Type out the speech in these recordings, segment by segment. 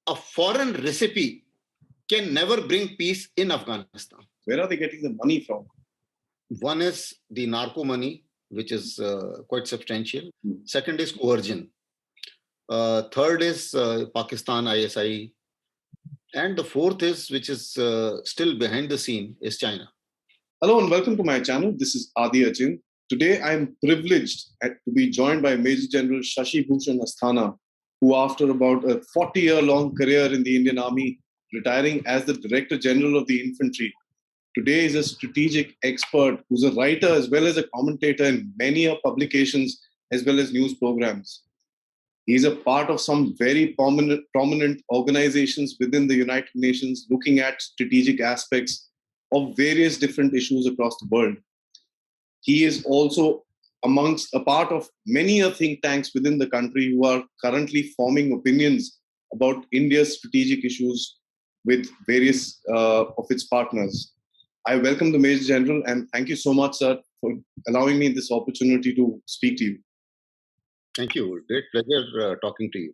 a foreign recipe can never bring peace in Afghanistan. Where are they getting the money from? One is the narco money, which is quite substantial. Hmm. Second is coercion. Third is Pakistan ISI. And the fourth is, which is still behind the scene, is China. Hello and welcome to my channel. This is Aadi. Today I am privileged to be joined by Major General Shashi Bhushan Asthana, who after about a 40-year-long career in the Indian Army, retiring as the Director General of the Infantry, today is a strategic expert who's a writer as well as a commentator in many publications as well as news programs. He's a part of some very prominent organizations within the United Nations looking at strategic aspects of various different issues across the world. He is also amongst a part of many think tanks within the country who are currently forming opinions about India's strategic issues with various of its partners. I welcome the Major General and thank you so much, sir, for allowing me this opportunity to speak to you. Thank you. Great pleasure talking to you.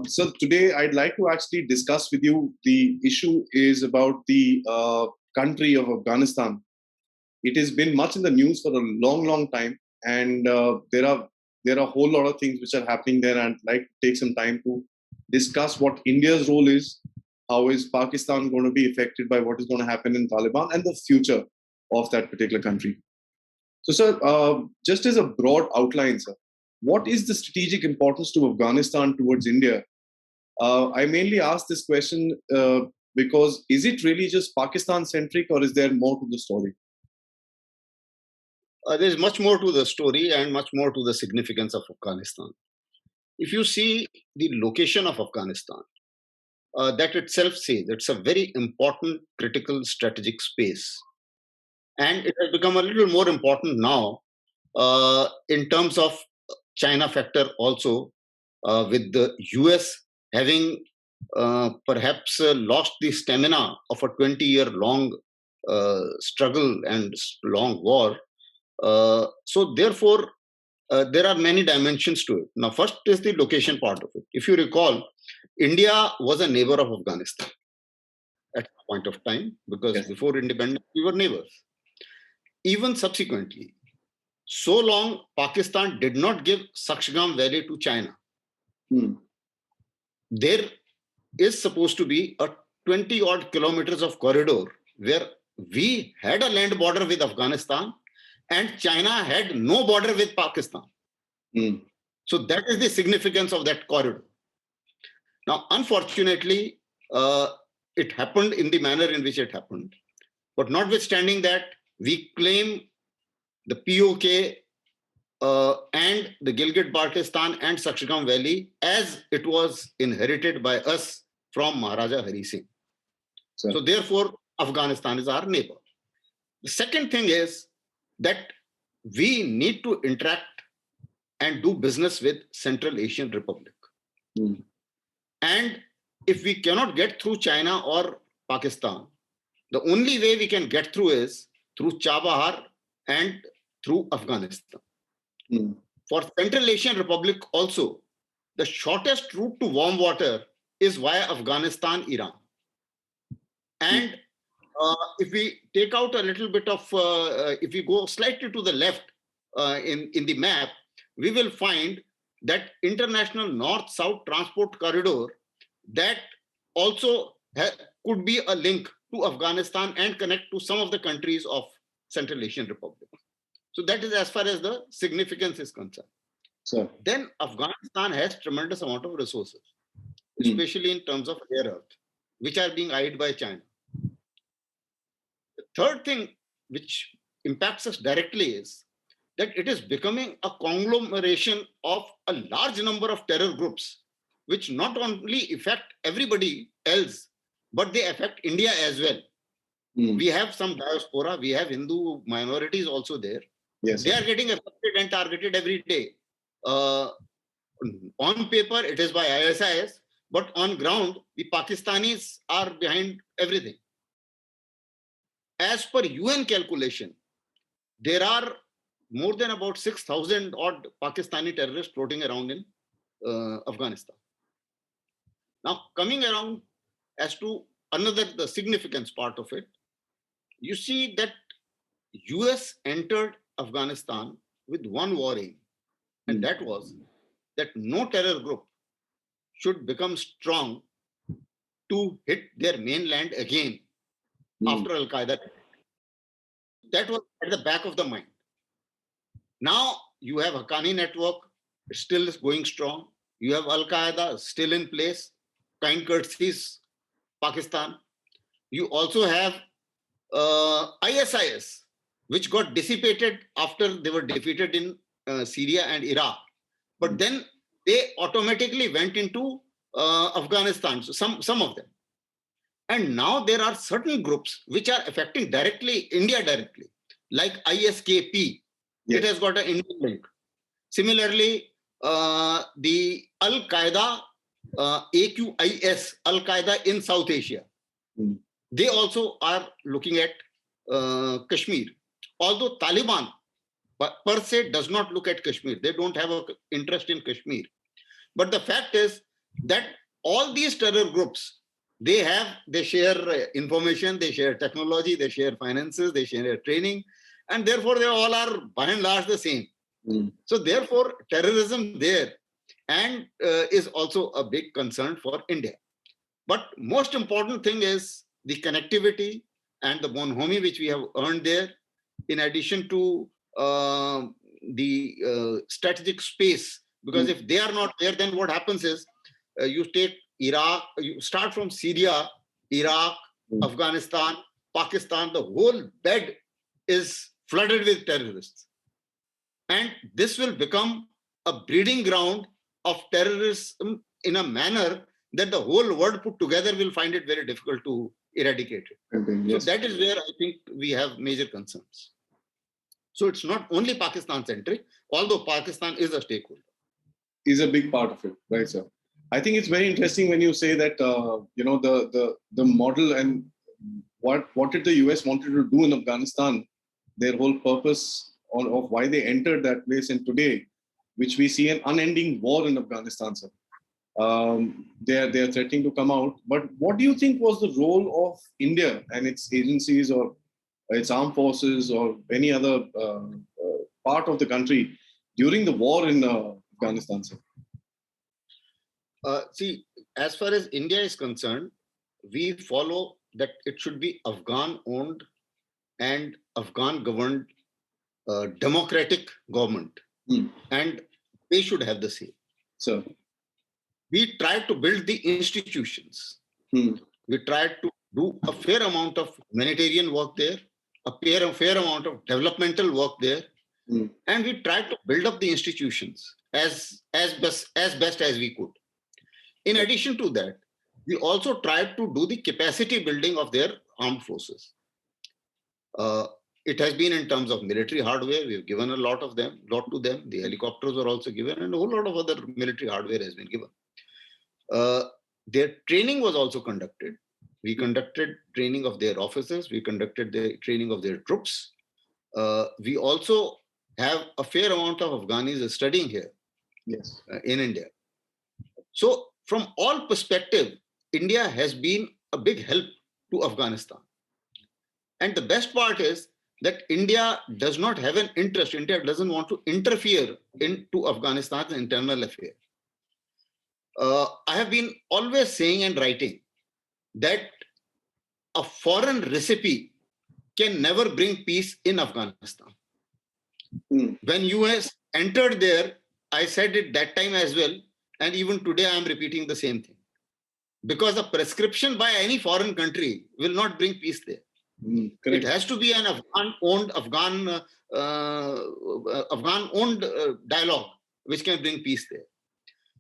So today I'd like to actually discuss with you, the issue is about the country of Afghanistan. It has been much in the news for a long time, and there are a whole lot of things which are happening there, and I'd like to take some time to discuss what India's role is, how is Pakistan going to be affected by what is going to happen in Taliban, and the future of that particular country. So, sir, just as a broad outline, sir, what is the strategic importance to Afghanistan towards India? I mainly ask this question because is it really just Pakistan-centric, or is there more to the story? There's much more to the story and much more to the significance of Afghanistan. If you see the location of Afghanistan, that itself says it's a very important, critical, strategic space. And it has become a little more important now in terms of China factor also, with the US having perhaps lost the stamina of a 20-year-long struggle and long war. So therefore, there are many dimensions to it. Now, first is the location part of it. If you recall, India was a neighbor of Afghanistan at a point of time, because Yes. Before independence, we were neighbors. Even subsequently, so long Pakistan did not give Sakshgam Valley to China. There is supposed to be a 20-odd kilometers of corridor where we had a land border with Afghanistan and China had no border with Pakistan. So that is the significance of that corridor. Now, unfortunately, it happened in the manner in which it happened. But notwithstanding that, we claim the POK and the Gilgit-Baltistan and Sakshgam Valley as it was inherited by us from Maharaja Hari Singh. So therefore, Afghanistan is our neighbor. The second thing is that we need to interact and do business with Central Asian Republic. And if we cannot get through China or Pakistan, the only way we can get through is through Chabahar and through Afghanistan. For Central Asian Republic also, the shortest route to warm water is via Afghanistan, Iran. And if we take out a little bit of, if we go slightly to the left in the map, we will find that international north-south transport corridor that also could be a link to Afghanistan and connect to some of the countries of Central Asian Republic. So that is as far as the significance is concerned. Then Afghanistan has tremendous amount of resources, especially in terms of rare earth, which are being eyed by China. The third thing which impacts us directly is that it is becoming a conglomeration of a large number of terror groups, which not only affect everybody else, but they affect India as well. We have some diaspora, we have Hindu minorities also there. Yes. They are getting affected and targeted every day. On paper, it is by ISIS, but on ground, the Pakistanis are behind everything. As per UN calculation, there are more than about 6,000 odd Pakistani terrorists floating around in Afghanistan. Now, coming around as to the significance part of it, you see that US entered Afghanistan with one war aim, and that was that no terror group should become strong to hit their mainland again after Al Qaeda. That was at the back of the mind. Now you have Haqqani network still is going strong. You have Al Qaeda still in place, kind courtesies, Pakistan. You also have ISIS, which got dissipated after they were defeated in Syria and Iraq. But then they automatically went into Afghanistan, so some of them. And now there are certain groups which are affecting India directly, like ISKP. Yes. It has got an Indian link. Similarly, the Al Qaeda, AQIS, Al Qaeda in South Asia. They also are looking at Kashmir. Although Taliban per se does not look at Kashmir. They don't have an interest in Kashmir. But the fact is that all these terror groups, they share information, they share technology, they share finances, they share training, and therefore they all are by and large the same. So therefore terrorism there and is also a big concern for India. But most important thing is the connectivity and the bonhomie which we have earned there, in addition to the strategic space. Because if they are not there, then what happens is you take Iraq, you start from Syria, Iraq, Afghanistan, Pakistan, the whole bed is flooded with terrorists. And this will become a breeding ground of terrorism in a manner that the whole world put together will find it very difficult to eradicate it. Yes. So that is where I think we have major concerns. So it's not only Pakistan-centric, although Pakistan is a stakeholder. Is a big part of it, right, sir? I think it's very interesting when you say that the model and what did the US wanted to do in Afghanistan, their whole purpose of why they entered that place, and today, which we see an unending war in Afghanistan, sir. They are threatening to come out. But what do you think was the role of India and its agencies or its armed forces or any other part of the country during the war in Afghanistan, sir? See, as far as India is concerned, we follow that it should be Afghan-owned and Afghan-governed democratic government. And they should have the say. So, we tried to build the institutions. We tried to do a fair amount of humanitarian work there, a fair amount of developmental work there, and we tried to build up the institutions as best as we could. In addition to that, we also tried to do the capacity building of their armed forces. It has been in terms of military hardware. We've given a lot to them. The helicopters were also given, and a whole lot of other military hardware has been given. Their training was also conducted. We conducted training of their officers. We conducted the training of their troops. We also have a fair amount of Afghanis studying here, yes, in India. So from all perspectives, India has been a big help to Afghanistan. And the best part is that India does not have an interest. India doesn't want to interfere into Afghanistan's internal affairs. I have been always saying and writing that a foreign recipe can never bring peace in Afghanistan. When US entered there, I said it that time as well, and even today I am repeating the same thing. Because a prescription by any foreign country will not bring peace there. It has to be an Afghan-owned dialogue which can bring peace there.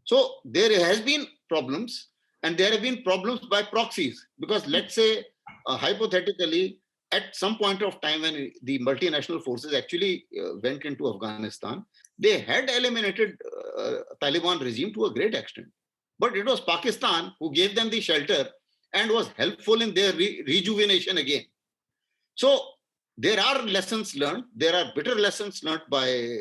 So there has been problems, and there have been problems by proxies. Because let's say, hypothetically, at some point of time when the multinational forces actually went into Afghanistan, they had eliminated Taliban regime to a great extent. But it was Pakistan who gave them the shelter and was helpful in their rejuvenation again. So there are lessons learned. There are bitter lessons learned by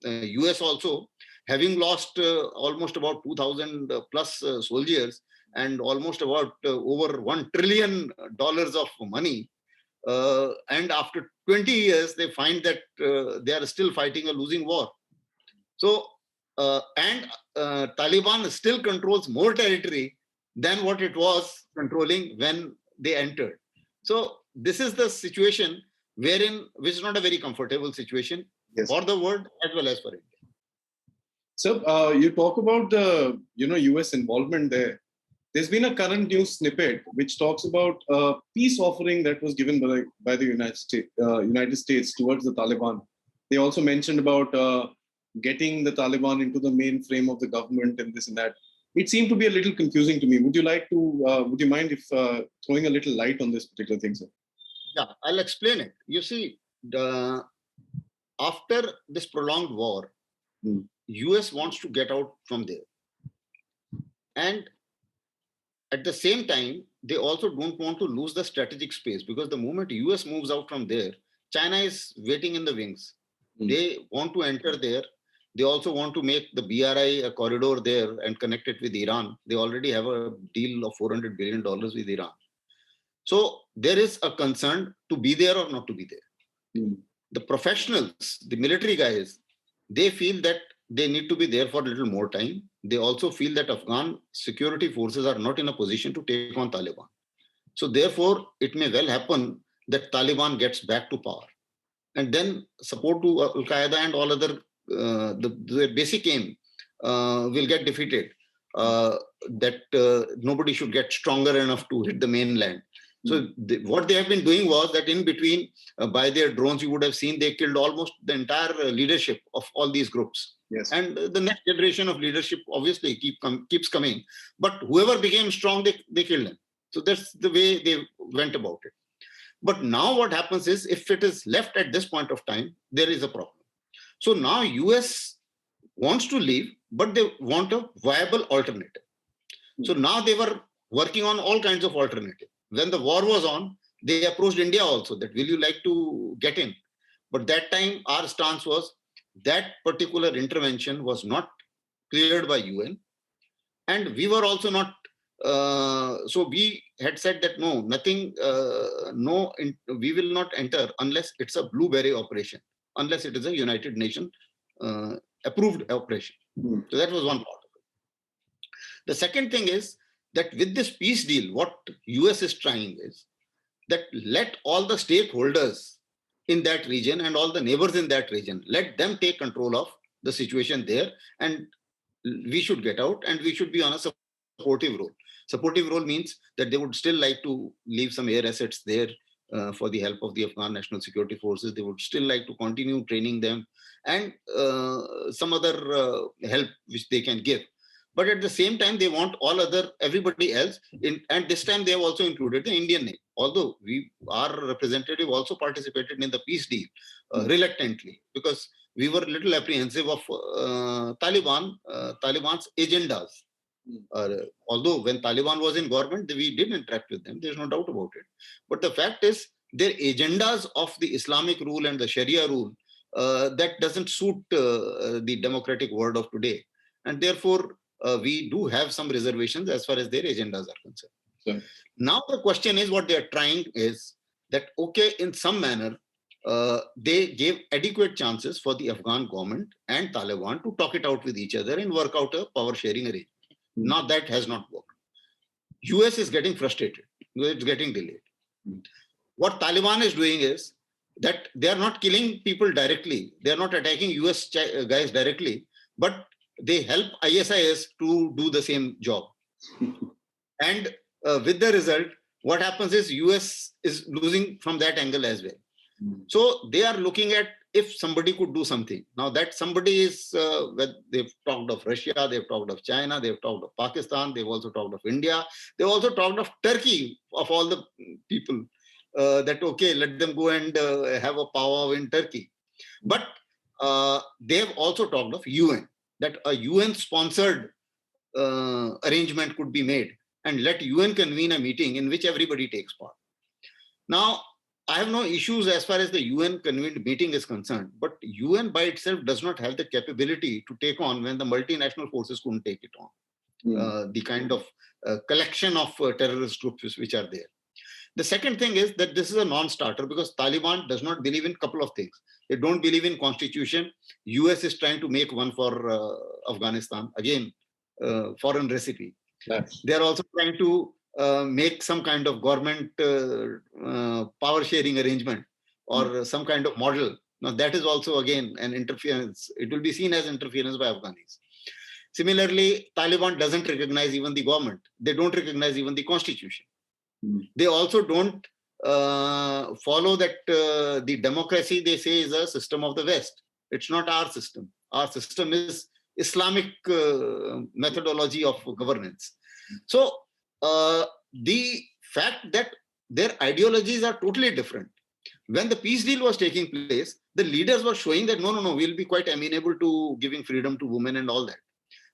US also, having lost almost about 2,000 plus soldiers. and almost about over $1 trillion of money. And after 20 years, they find that they are still fighting a losing war. So, Taliban still controls more territory than what it was controlling when they entered. So, this is the situation which is not a very comfortable situation for the world as well as for India. So, you talk about the US involvement there. There's been a current news snippet which talks about a peace offering that was given by the United States towards the Taliban. They also mentioned about getting the Taliban into the mainframe of the government and this and that. It seemed to be a little confusing to me. Would you mind if throwing a little light on this particular thing, sir? Yeah, I'll explain it. You see, after this prolonged war, US wants to get out from there. And at the same time, they also don't want to lose the strategic space, because the moment US moves out from there, China is waiting in the wings. They want to enter there. They also want to make the BRI a corridor there and connect it with Iran. They already have a deal of $400 billion with Iran. So there is a concern to be there or not to be there. The professionals, the military guys, they feel that they need to be there for a little more time. They also feel that Afghan security forces are not in a position to take on Taliban. So therefore, it may well happen that Taliban gets back to power. And then support to Al-Qaeda and all other, the basic aim will get defeated. That nobody should get stronger enough to hit the mainland. So what they have been doing was that in between, by their drones, you would have seen they killed almost the entire leadership of all these groups. Yes. And the next generation of leadership obviously keeps coming. But whoever became strong, they killed them. So that's the way they went about it. But now what happens is, if it is left at this point of time, there is a problem. So now US wants to leave, but they want a viable alternative. So now they were working on all kinds of alternatives. When the war was on, they approached India also that, will you like to get in? But that time, our stance was that particular intervention was not cleared by UN. And we were also not, so we had said that no, nothing, we will not enter unless it's a blueberry operation, unless it is a United Nations approved operation. So that was one part of it. The second thing is that with this peace deal, what US is trying is that let all the stakeholders in that region and all the neighbors in that region, let them take control of the situation there, and we should get out and we should be on a supportive role. Supportive role means that they would still like to leave some air assets there for the help of the Afghan National Security Forces. They would still like to continue training them and some other help which they can give. But at the same time, they want everybody else in, and this time they have also included the Indian name. Although our representative also participated in the peace deal reluctantly, because we were a little apprehensive of Taliban's agendas. Although when Taliban was in government, we did interact with them. There's no doubt about it. But the fact is, their agendas of the Islamic rule and the Sharia rule, that doesn't suit the democratic world of today. And therefore, we do have some reservations as far as their agendas are concerned. Sure. Now the question is, what they are trying is that, okay, in some manner, they gave adequate chances for the Afghan government and Taliban to talk it out with each other and work out a power sharing arrangement. Now that has not worked. US is getting frustrated because it's getting delayed. What Taliban is doing is that they are not killing people directly. They are not attacking US guys directly, but they help ISIS to do the same job. And with the result, what happens is US is losing from that angle as well. So they are looking at if somebody could do something. Now that somebody is, they've talked of Russia, they've talked of China, they've talked of Pakistan, they've also talked of India, they've also talked of Turkey, of all the people, that, okay, let them go and have a powwow in Turkey. But they've also talked of UN, that a UN-sponsored arrangement could be made and let UN convene a meeting in which everybody takes part. Now, I have no issues as far as the UN convened meeting is concerned, but UN by itself does not have the capability to take on when the multinational forces couldn't take it on. the kind of collection of terrorist groups which are there. The second thing is that this is a non-starter because Taliban does not believe in a couple of things. They don't believe in constitution. US is trying to make one for Afghanistan. Again, foreign recipe. Yes. They are also trying to make some kind of government power sharing arrangement or some kind of model. Now that is also again an interference. It will be seen as interference by Afghanis. Similarly, Taliban doesn't recognize even the government. They don't recognize even the constitution. They also don't follow that the democracy they say is a system of the West. It's not our system. Our system is Islamic methodology of governance. So the fact that their ideologies are totally different. When the peace deal was taking place, the leaders were showing that no, we'll be quite amenable to giving freedom to women and all that.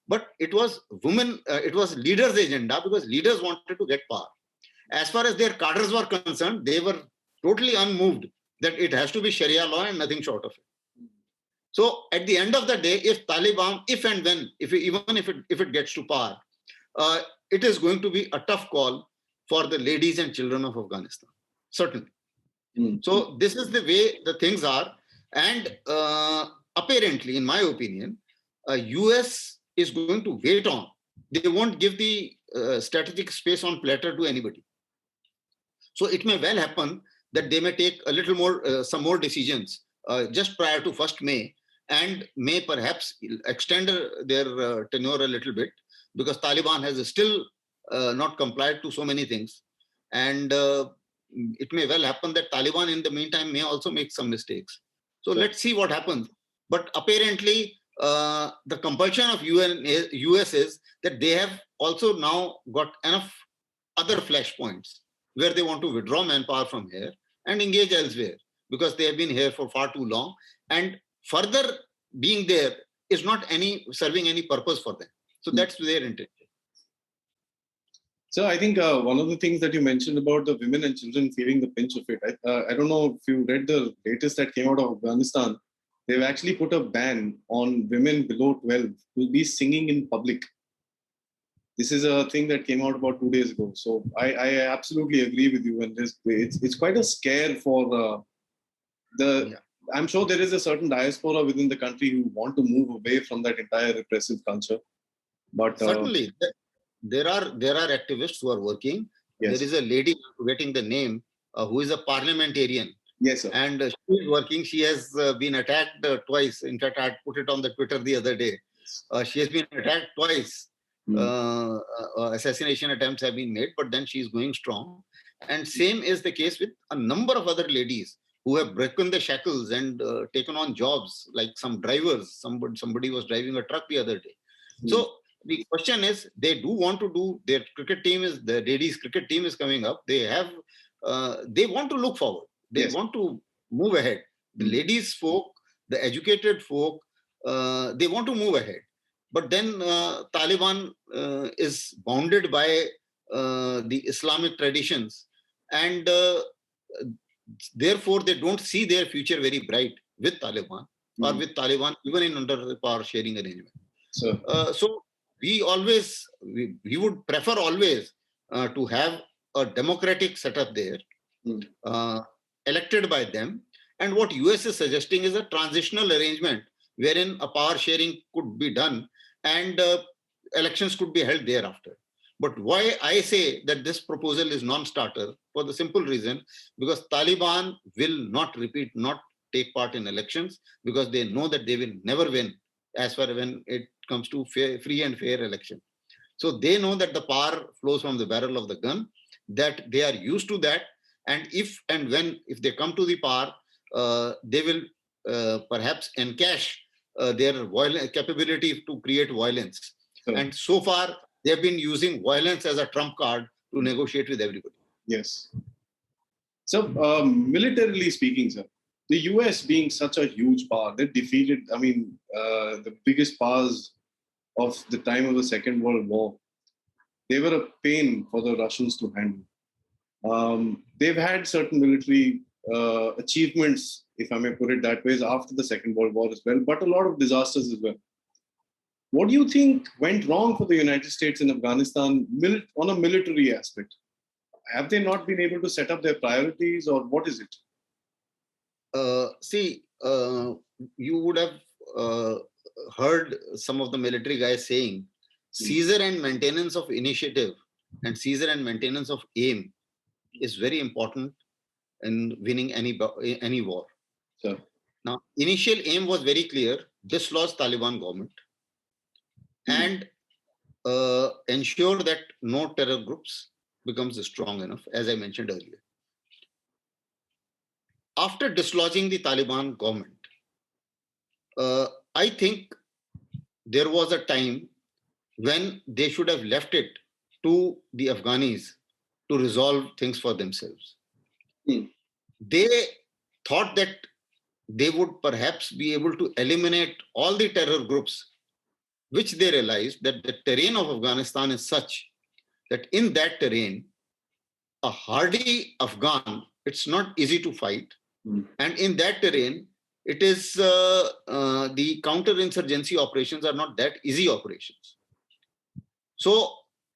But it was it was leaders' agenda because leaders wanted to get power. As far as their cadres were concerned, they were totally unmoved that it has to be Sharia law and nothing short of it. So at the end of the day, if Taliban, if and when, if it gets to power, it is going to be a tough call for the ladies and children of Afghanistan, certainly. So this is the way the things are. And apparently, in my opinion, US is going to wait on. They won't give the strategic space on platter to anybody. So it may well happen that they may take a little more, some more decisions just prior to 1st May and may perhaps extend their tenure a little bit because Taliban has still not complied to so many things. And it may well happen that Taliban in the meantime may also make some mistakes. So let's see what happens. But apparently, the compulsion of US is that they have also now got enough other flashpoints where they want to withdraw manpower from here and engage elsewhere because they have been here for far too long. And further being there is not serving any purpose for them. So that's their intention. So I think one of the things that you mentioned about the women and children feeling the pinch of it, I don't know if you read the latest that came out of Afghanistan. They've actually put a ban on women below 12 to be singing in public. This is a thing that came out about 2 days ago. So I absolutely agree with you. And it's quite a scare for I'm sure there is a certain diaspora within the country who want to move away from that entire repressive culture. But certainly, there are activists who are working. Yes. There is a lady, I'm forgetting the name, who is a parliamentarian. Yes, sir. And she is working. She has been attacked twice. In fact, I put it on the Twitter the other day. She has been attacked twice. Assassination attempts have been made, but then she is going strong. And same is the case with a number of other ladies who have broken the shackles and taken on jobs, like some drivers. Somebody was driving a truck the other day. So the question is, they do want to do, their cricket team is, the ladies cricket team is coming up. They want to look forward. They want to move ahead. The ladies folk, the educated folk, they want to move ahead. But then Taliban is bounded by the Islamic traditions, and therefore they don't see their future very bright with Taliban or with Taliban even in under the power sharing arrangement. So we would prefer always to have a democratic setup there, elected by them. And what US is suggesting is a transitional arrangement wherein a power sharing could be done and elections could be held thereafter. But why I say that this proposal is non-starter, for the simple reason, because Taliban will not take part in elections because they know that they will never win as far when it comes to free and fair election. So they know that the power flows from the barrel of the gun, that they are used to that. And if they come to the power, they will perhaps encash their capability to create violence. And so far, they have been using violence as a trump card to negotiate with everybody. Yes. So militarily speaking, sir, the US being such a huge power, they defeated, the biggest powers of the time of the Second World War. They were a pain for the Russians to handle. They've had certain military achievements, if I may put it that way, after the Second World War as well, but a lot of disasters as well. What do you think went wrong for the United States in Afghanistan on a military aspect? Have they not been able to set up their priorities, or what is it? See, you would have heard some of the military guys saying seizure and maintenance of initiative and seizure and maintenance of aim is very important in winning any war. Sure. Now, initial aim was very clear: dislodge Taliban government and ensure that no terror groups becomes strong enough, as I mentioned earlier. After dislodging the Taliban government, I think there was a time when they should have left it to the Afghanis to resolve things for themselves. They thought that they would perhaps be able to eliminate all the terror groups, which they realized that the terrain of Afghanistan is such that in that terrain, a hardy Afghan, it's not easy to fight. And in that terrain, it is the counterinsurgency operations are not that easy operations. So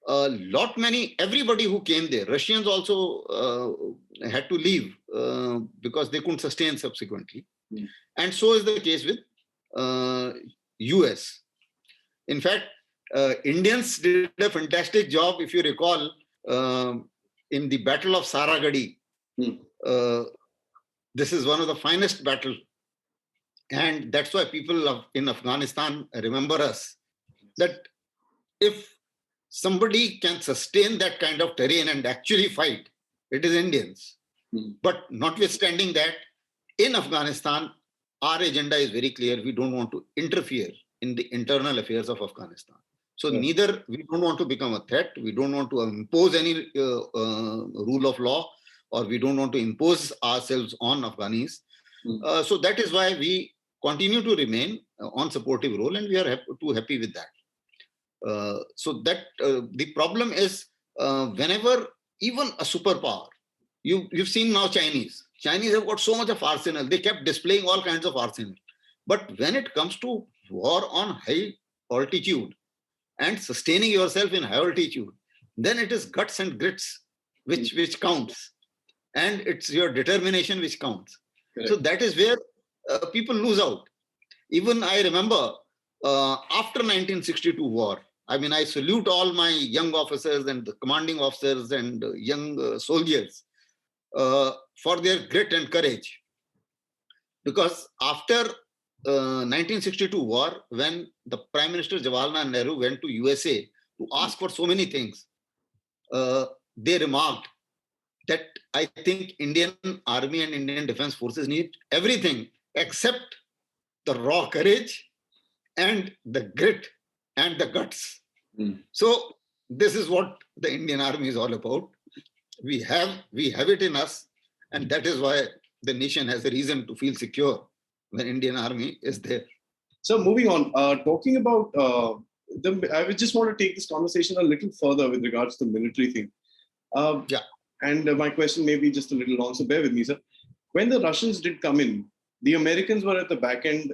everybody who came there, Russians also had to leave because they couldn't sustain subsequently. And so is the case with US. In fact, Indians did a fantastic job, if you recall, in the Battle of Saragadi. This is one of the finest battles. And that's why people in Afghanistan remember us. That if somebody can sustain that kind of terrain and actually fight, it is Indians. But notwithstanding that, in Afghanistan, our agenda is very clear. We don't want to interfere in the internal affairs of Afghanistan. So neither we don't want to become a threat, we don't want to impose any rule of law, or we don't want to impose ourselves on Afghanis. So that is why we continue to remain on supportive role, and we are too happy with that. So that the problem is whenever even a superpower, you've seen now Chinese have got so much of arsenal, they kept displaying all kinds of arsenal. But when it comes to war on high altitude and sustaining yourself in high altitude, then it is guts and grits which counts, and it's your determination which counts. Correct. So that is where people lose out. Even I remember after 1962 war, I mean, I salute all my young officers and the commanding officers and young soldiers for their grit and courage. Because after 1962 war, when the Prime Minister Jawaharlal Nehru went to USA to ask for so many things, they remarked that I think Indian Army and Indian Defense Forces need everything except the raw courage and the grit and the guts. So this is what the Indian Army is all about. We have it in us, and that is why the nation has a reason to feel secure when Indian Army is there. So moving on, talking about I would just want to take this conversation a little further with regards to the military thing. And my question may be just a little long, so bear with me, sir. When the Russians did come in, the Americans were at the back end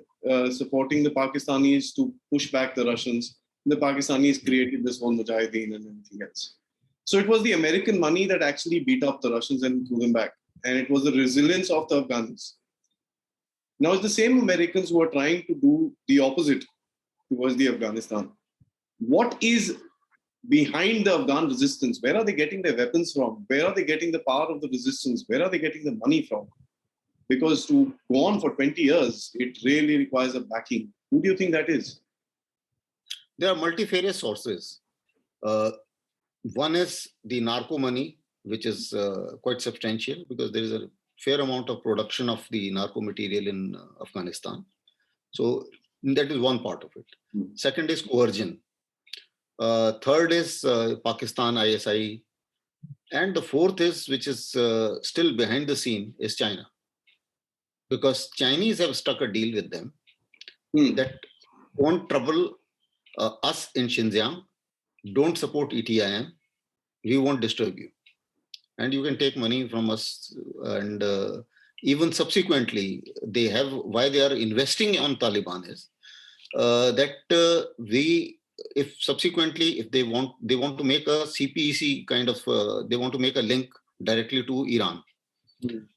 supporting the Pakistanis to push back the Russians. The Pakistanis created this whole Mujahideen and everything else. So it was the American money that actually beat up the Russians and threw them back. And it was the resilience of the Afghans. Now it's the same Americans who are trying to do the opposite towards the Afghanistan. What is behind the Afghan resistance? Where are they getting their weapons from? Where are they getting the power of the resistance? Where are they getting the money from? Because to go on for 20 years, it really requires a backing. Who do you think that is? There are multifarious sources. One is the narco money, which is quite substantial because there is a fair amount of production of the narco material in Afghanistan. So that is one part of it. Second is coercion. Third is Pakistan, ISI. And the fourth is, which is still behind the scene, is China. Because Chinese have struck a deal with them that won't trouble us in Xinjiang, don't support ETIM, we won't disturb you. And you can take money from us. And even subsequently, why they are investing on Taliban is that if subsequently, if they want to make a CPEC kind of, they want to make a link directly to Iran.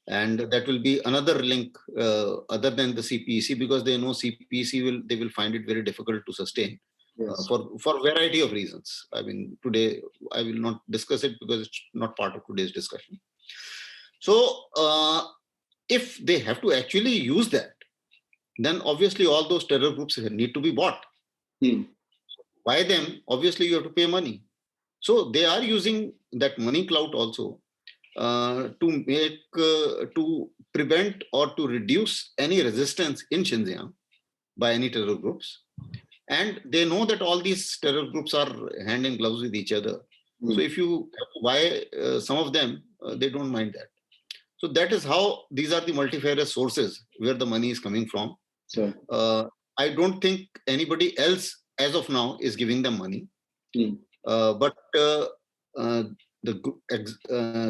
And that will be another link other than the CPEC, because they know CPEC they will find it very difficult to sustain. Yes. For variety of reasons. I mean, today I will not discuss it because it's not part of today's discussion. So if they have to actually use that, then obviously all those terror groups need to be bought. By them, obviously you have to pay money. So they are using that money clout also to prevent or to reduce any resistance in Xinjiang by any terror groups. And they know that all these terror groups are hand in gloves with each other. So if you buy some of them, they don't mind that. So that is how these are the multifarious sources where the money is coming from. Sure. I don't think anybody else as of now is giving them money. But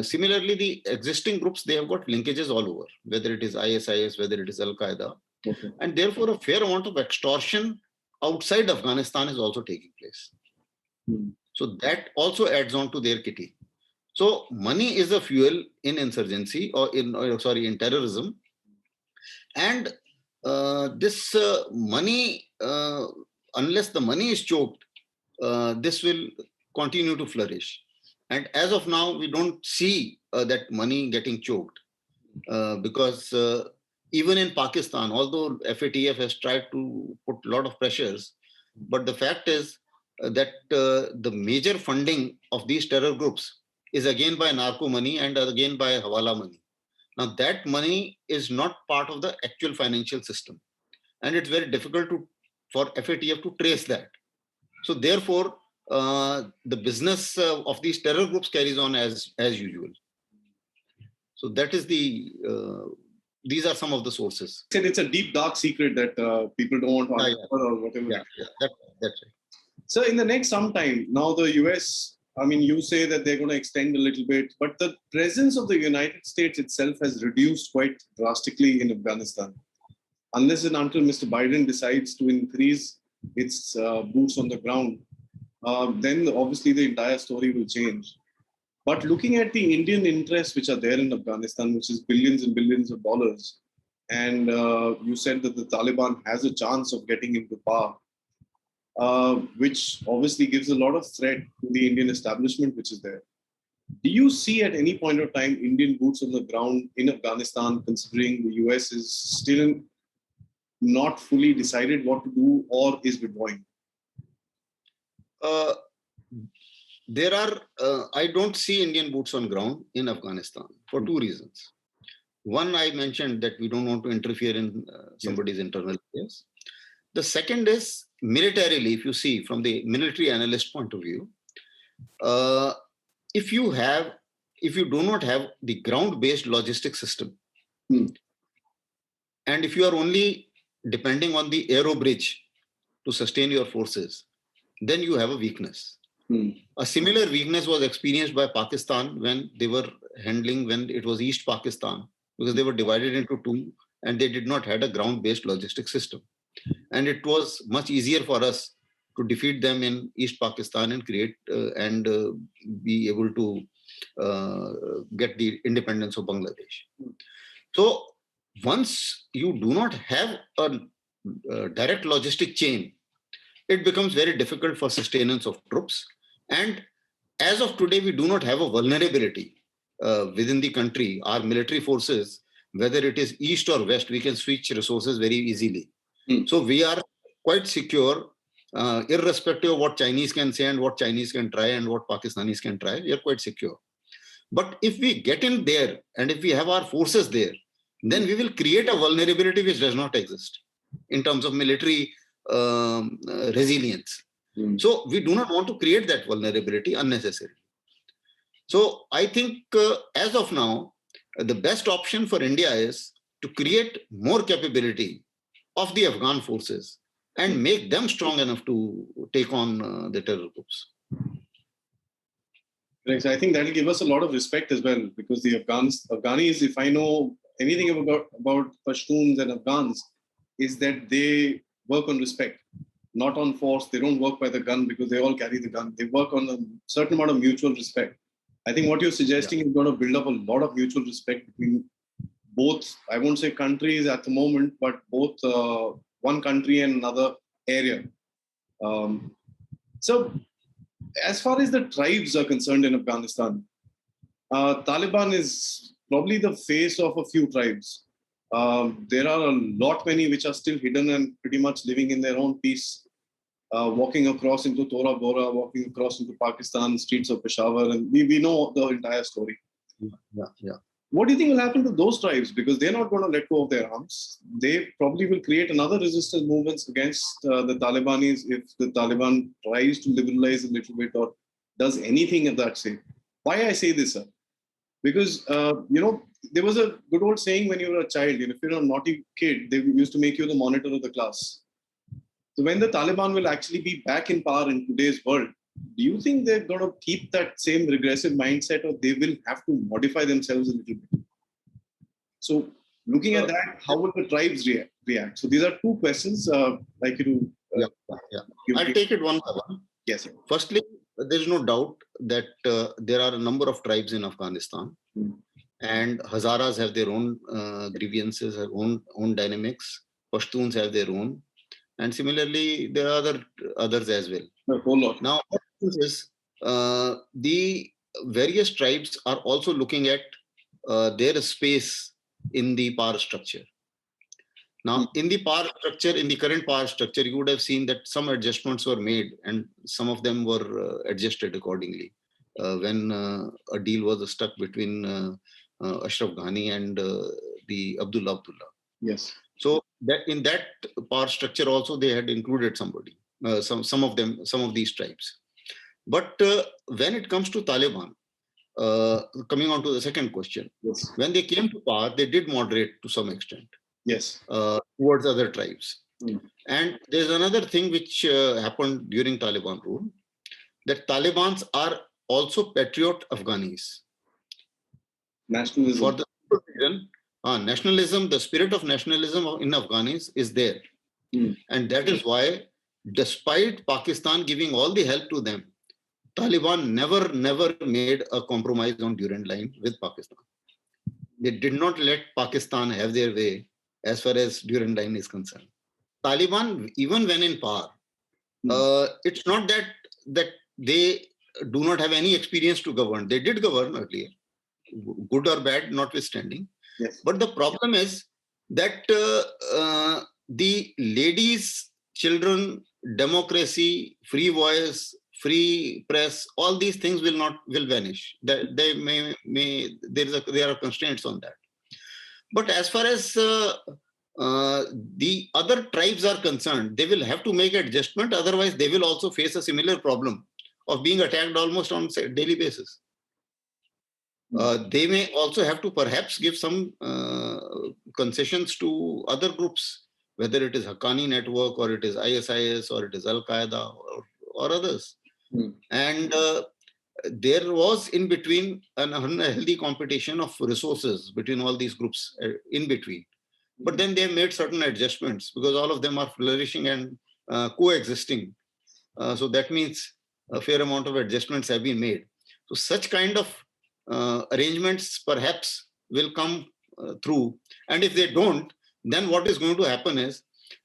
similarly, the existing groups, they have got linkages all over, whether it is ISIS, whether it is Al-Qaeda. Okay. And therefore, a fair amount of extortion outside Afghanistan is also taking place. So that also adds on to their kitty. So money is a fuel in insurgency or in terrorism. And this money, unless the money is choked, this will continue to flourish. And as of now, we don't see that money getting choked because even in Pakistan, although FATF has tried to put a lot of pressures, but the fact is that the major funding of these terror groups is again by narco money and again by hawala money. Now that money is not part of the actual financial system, and it's very difficult for FATF to trace that. So therefore, the business of these terror groups carries on as usual. So that is these are some of the sources. It's a deep, dark secret that people don't want to uncover or whatever. That's right. So in the next some time, now the US, I mean, you say that they're going to extend a little bit, but the presence of the United States itself has reduced quite drastically in Afghanistan. Unless and until Mr. Biden decides to increase its boots on the ground, then obviously the entire story will change. But looking at the Indian interests which are there in Afghanistan, which is billions and billions of dollars, and you said that the Taliban has a chance of getting into power, which obviously gives a lot of threat to the Indian establishment which is there. Do you see at any point of time Indian boots on the ground in Afghanistan, considering the US is still not fully decided what to do or is withdrawing? I don't see Indian boots on ground in Afghanistan for two reasons. One, I mentioned that we don't want to interfere in somebody's internal affairs. The second is militarily, if you see from the military analyst point of view, if you do not have the ground-based logistic system, and if you are only depending on the aero bridge to sustain your forces, then you have a weakness. A similar weakness was experienced by Pakistan when it was East Pakistan, because they were divided into two and they did not have a ground-based logistic system. And it was much easier for us to defeat them in East Pakistan and create and be able to get the independence of Bangladesh. So once you do not have a direct logistic chain, it becomes very difficult for sustenance of troops. And as of today, we do not have a vulnerability within the country. Our military forces, whether it is East or West, we can switch resources very easily. So we are quite secure, irrespective of what Chinese can say and what Chinese can try and what Pakistanis can try, we are quite secure. But if we get in there and if we have our forces there, then we will create a vulnerability which does not exist in terms of military resilience. So we do not want to create that vulnerability unnecessarily. So I think as of now, the best option for India is to create more capability of the Afghan forces and make them strong enough to take on the terror groups. Right. So I think that will give us a lot of respect as well, because the Afghanis, if I know anything about Pashtuns and Afghans, is that they work on respect, not on force. They don't work by the gun because they all carry the gun. They work on a certain amount of mutual respect. I think what you're suggesting is going to build up a lot of mutual respect between both, I won't say countries at the moment, but both one country and another area. So, as far as the tribes are concerned in Afghanistan, Taliban is probably the face of a few tribes. There are a lot many which are still hidden and pretty much living in their own peace, walking across into Tora Bora, walking across into Pakistan, streets of Peshawar, and we know the entire story. Yeah. What do you think will happen to those tribes? Because they're not going to let go of their arms. They probably will create another resistance movements against the Talibanis if the Taliban tries to liberalize a little bit or does anything of that say. Why I say this, sir? Because there was a good old saying when you were a child. If you're a naughty kid, they used to make you the monitor of the class. So when the Taliban will actually be back in power in today's world, do you think they're going to keep that same regressive mindset, or they will have to modify themselves a little bit? So looking at that, how will the tribes react? So these are two questions. Like you to. I'll take it one by one. Yes. Sir. Firstly, there is no doubt that there are a number of tribes in Afghanistan, and Hazaras have their own grievances, have own dynamics. Pashtuns have their own, and similarly there are others as well. A whole lot. Now, what happens is the various tribes are also looking at their space in the power structure. Now, in the power structure, in the current power structure, you would have seen that some adjustments were made, and some of them were adjusted accordingly. When a deal was stuck between Ashraf Ghani and the Abdullah. Yes. So that in that power structure also they had included somebody, some of these tribes. But when it comes to Taliban, coming on to the second question, yes. When they came to power, they did moderate to some extent. Yes. Towards other tribes. And there's another thing which happened during Taliban rule, that Talibans are also patriot Afghanis. Nationalism. For the reason, nationalism, the spirit of nationalism in Afghanis is there. And that is why, despite Pakistan giving all the help to them, Taliban never made a compromise on Durand Line with Pakistan. They did not let Pakistan have their way as far as Durand Line is concerned. Taliban, even when in power, it's not that they do not have any experience to govern. They did govern earlier, good or bad, notwithstanding. Yes. But the problem is that the ladies, children, democracy, free voice, free press, all these things will vanish. There are constraints on that. But as far as the other tribes are concerned, they will have to make adjustment. Otherwise, they will also face a similar problem of being attacked almost on a daily basis. They may also have to perhaps give some concessions to other groups, whether it is Haqqani network or it is ISIS or it is Al-Qaeda or others. And there was in between an unhealthy competition of resources between all these groups in between. But then they made certain adjustments because all of them are flourishing and coexisting. So that means a fair amount of adjustments have been made. So such kind of arrangements perhaps will come through. And if they don't, then what is going to happen is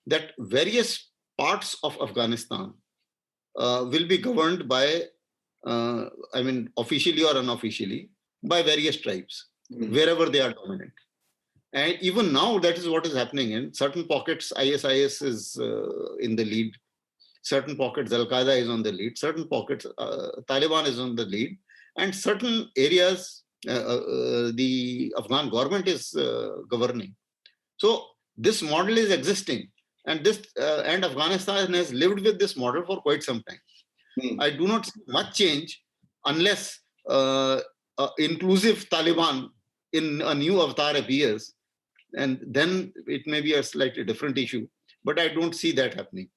that various parts of Afghanistan will be governed by, officially or unofficially, by various tribes, wherever they are dominant. And even now, that is what is happening. In certain pockets, ISIS is in the lead. Certain pockets, Al-Qaeda is on the lead. Certain pockets, Taliban is on the lead. And certain areas, the Afghan government is governing. So this model is existing. And and Afghanistan has lived with this model for quite some time. I do not see much change unless inclusive Taliban in a new avatar appears. And then it may be a slightly different issue. But I don't see that happening.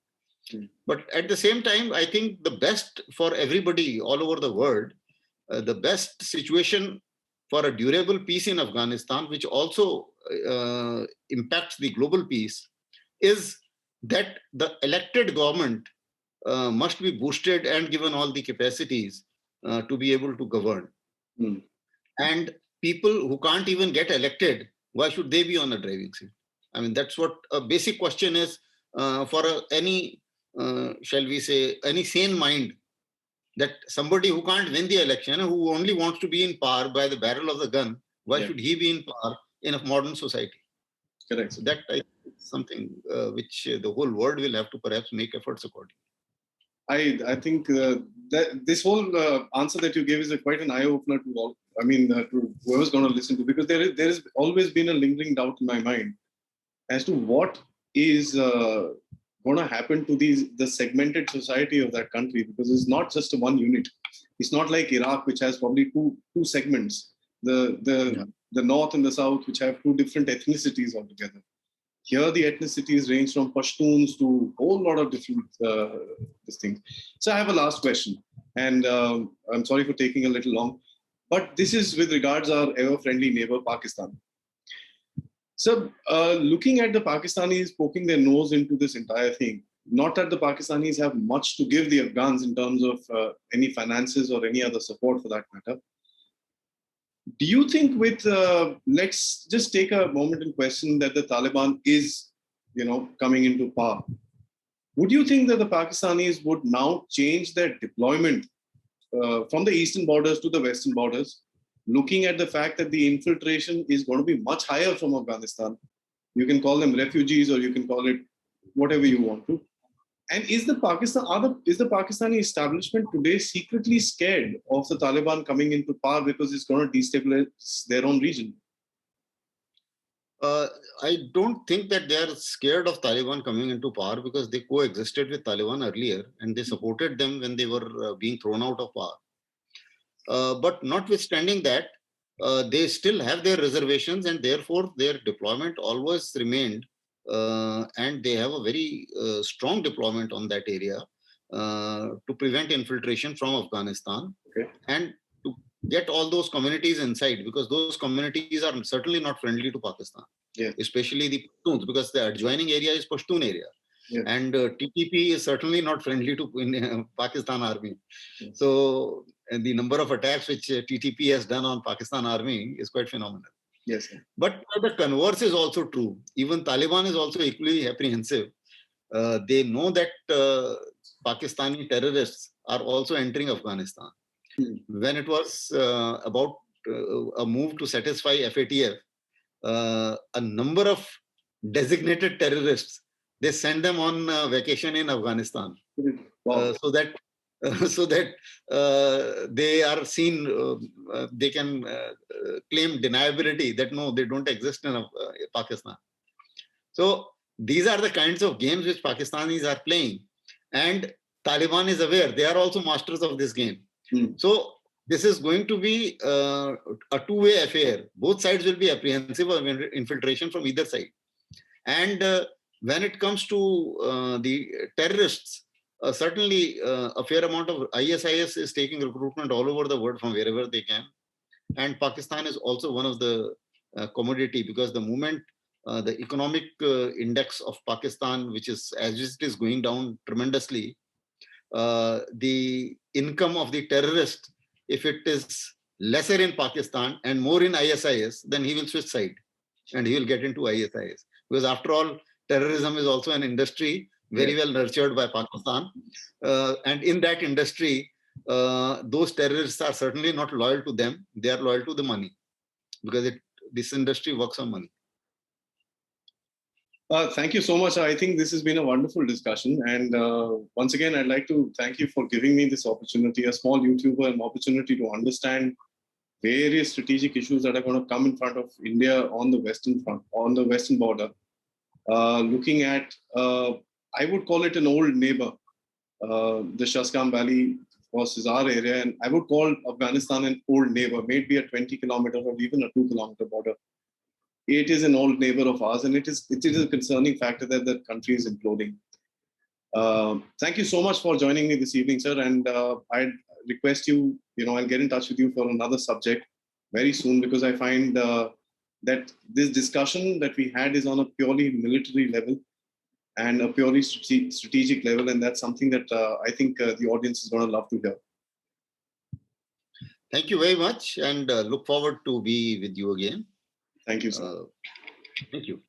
But at the same time, I think the best for everybody all over the world, the best situation for a durable peace in Afghanistan, which also impacts the global peace, is that the elected government must be boosted and given all the capacities to be able to govern. Mm. And people who can't even get elected, why should they be on the driving seat? I mean, that's what a basic question is for any, shall we say, any sane mind, that somebody who can't win the election, who only wants to be in power by the barrel of the gun, why should he be in power in a modern society? Correct. So that is something which the whole world will have to perhaps make efforts according. I think that this whole answer that you gave is quite an eye opener to all. I mean, to whoever's going to listen to, because there has always been a lingering doubt in my mind as to what is going to happen to the segmented society of that country, because it's not just one unit. It's not like Iraq, which has probably two segments, the north and the south, which have two different ethnicities altogether. Here, the ethnicities range from Pashtuns to a whole lot of different things. So I have a last question, and I'm sorry for taking a little long, but this is with regards our ever-friendly neighbor, Pakistan. So looking at the Pakistanis poking their nose into this entire thing, not that the Pakistanis have much to give the Afghans in terms of any finances or any other support for that matter. Do you think with, let's just take a moment and question that the Taliban is, coming into power. Would you think that the Pakistanis would now change their deployment from the eastern borders to the western borders, looking at the fact that the infiltration is going to be much higher from Afghanistan? You can call them refugees or you can call it whatever you want to. And is the Pakistani establishment today secretly scared of the Taliban coming into power because it's going to destabilize their own region? I don't think that they are scared of Taliban coming into power, because they coexisted with Taliban earlier and they supported them when they were being thrown out of power. But notwithstanding that, they still have their reservations, and therefore their deployment always remained, and they have a very strong deployment on that area to prevent infiltration from Afghanistan. Okay. And to get all those communities inside, because those communities are certainly not friendly to Pakistan, especially the Pashtuns, because the adjoining area is Pashtun area. And TTP is certainly not friendly to Pakistan army. So the number of attacks which TTP has done on Pakistan army is quite phenomenal. Yes. But the converse is also true. Even Taliban is also equally apprehensive. They know that Pakistani terrorists are also entering Afghanistan. When it was about a move to satisfy FATF, a number of designated terrorists, they send them on vacation in Afghanistan. Wow. So that they are seen, they can claim deniability that no, they don't exist in Pakistan. So these are the kinds of games which Pakistanis are playing, and Taliban is aware. They are also masters of this game. So this is going to be a two-way affair. Both sides will be apprehensive of infiltration from either side. And when it comes to the terrorists, certainly a fair amount of ISIS is taking recruitment all over the world from wherever they can. And Pakistan is also one of the commodity, because the moment the economic index of Pakistan, which is as it is going down tremendously, the income of the terrorist, if it is lesser in Pakistan and more in ISIS, then he will switch side and he will get into ISIS. Because after all, terrorism is also an industry very well nurtured by Pakistan. And in that industry, those terrorists are certainly not loyal to them. They are loyal to the money, because this industry works on money. Thank you so much. I think this has been a wonderful discussion. And once again, I'd like to thank you for giving me this opportunity, a small YouTuber, an opportunity to understand various strategic issues that are going to come in front of India on the Western front, on the Western border. Looking at, I would call it an old neighbor. The Shasgam Valley, of course, is our area. And I would call Afghanistan an old neighbor, maybe a 20-kilometer or even a 2-kilometer border. It is an old neighbor of ours, and it is a concerning factor that the country is imploding. Thank you so much for joining me this evening, sir. And I'd request you, I'll get in touch with you for another subject very soon, because I find that this discussion that we had is on a purely military level. and a purely strategic level. And that's something that I think the audience is going to love to hear. Thank you very much, and look forward to be with you again. Thank you, sir. Thank you.